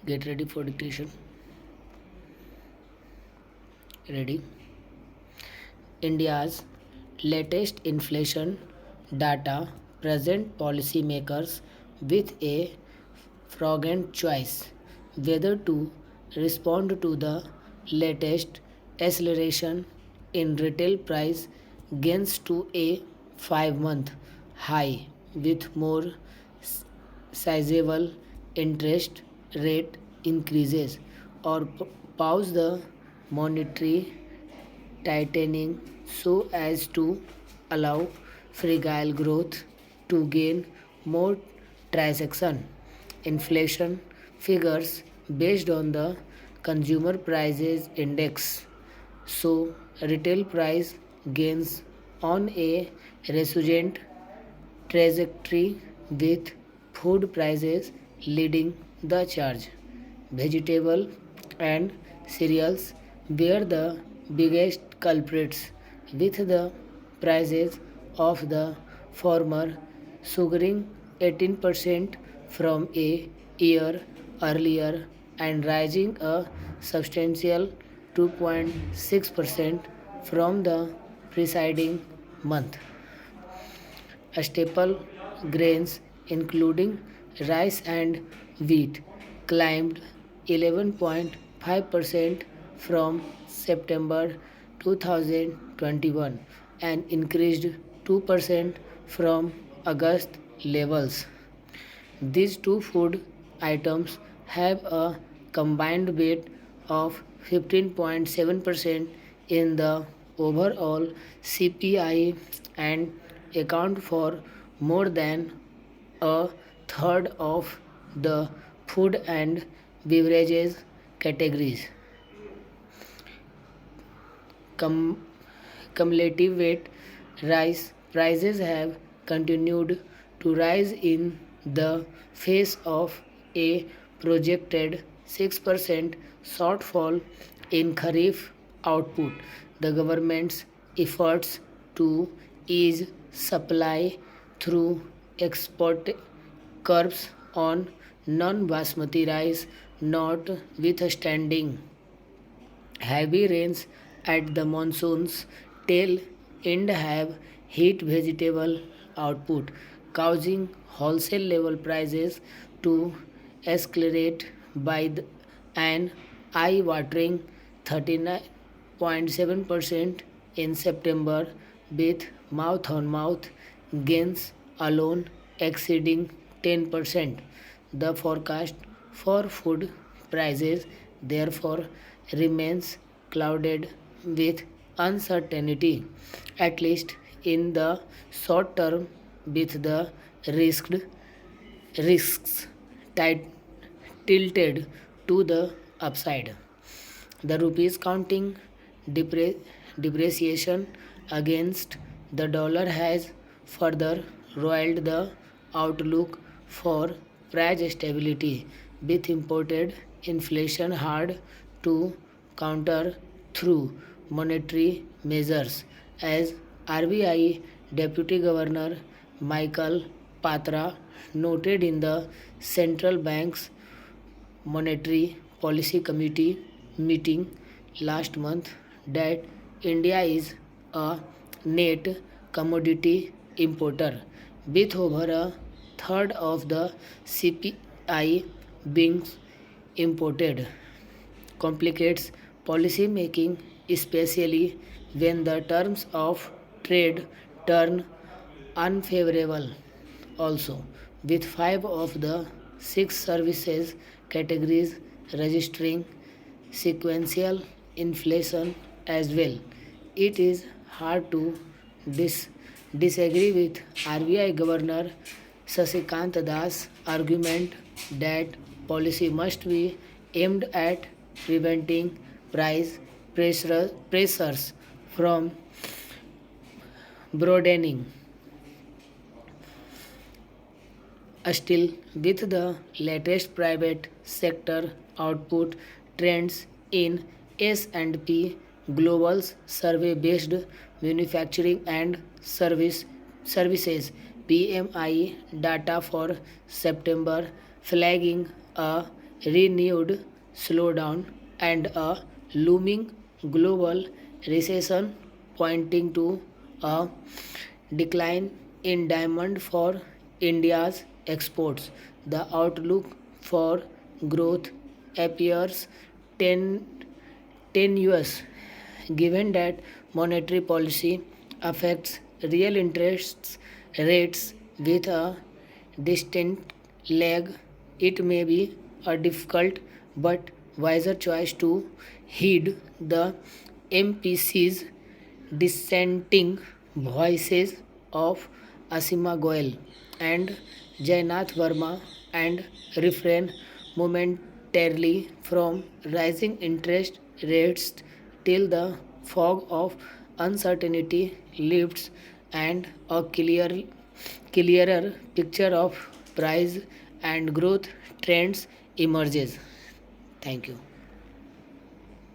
Get ready for dictation. Ready. India's latest inflation data present policymakers with a fragrant choice whether to respond to the latest acceleration in retail price gains to a 5-month high with more sizable interest rate increases or pause the monetary tightening so as to allow fragile growth to gain more traction. Inflation figures based on the consumer prices index so retail price gains on a resurgent trajectory with food prices leading the charge. Vegetable and cereals were the biggest culprits, with the prices of the former soaring 18% from a year earlier and rising a substantial 2.6% from the preceding month. Staple grains, including rice and wheat, climbed 11.5% from September 2021 and increased 2% from August levels. These two food items have a combined weight of 15.7% in the overall CPI and account for more than a third of the food and beverages categories. Cumulative weight rice prices have continued to rise in the face of a projected 6% shortfall in Kharif output. The government's efforts to ease supply through export curbs on non-basmati rice notwithstanding heavy rains at the monsoon's tail end have hit vegetable output, causing wholesale level prices to escalate by an eye-watering 39.7% in September, with mouth-on-mouth gains alone exceeding 10%. The forecast for food prices therefore remains clouded with uncertainty, at least in the short term, with the risks tilted to the upside. The rupee's counting depreciation against the dollar has further roiled the outlook for price stability, with imported inflation hard to counter through monetary measures, as RBI Deputy Governor Michael Patra noted in the Central Bank's Monetary Policy Committee meeting last month that India is a net commodity importer, with over a third of the CPI being imported. Complicates policy making, especially when the terms of trade turn unfavorable. Also, with 5 of the 6 services categories registering sequential inflation as well, it is hard to disagree with RBI Governor Shashikant Das' argument that policy must be aimed at preventing price pressures from broadening. Still, with the latest private sector output trends in S&P Global's survey-based manufacturing and services PMI data for September, flagging a renewed slowdown and a looming global recession pointing to a decline in demand for India's exports. The outlook for growth appears 10 tenuous given that monetary policy affects real interest rates with a distant lag. It may be a difficult but wiser choice to heed the MPC's dissenting voices of Asima Goel and Jainath Verma and refrain momentarily from rising interest rates till the fog of uncertainty lifts and a clearer picture of price and growth trends emerges. Thank you.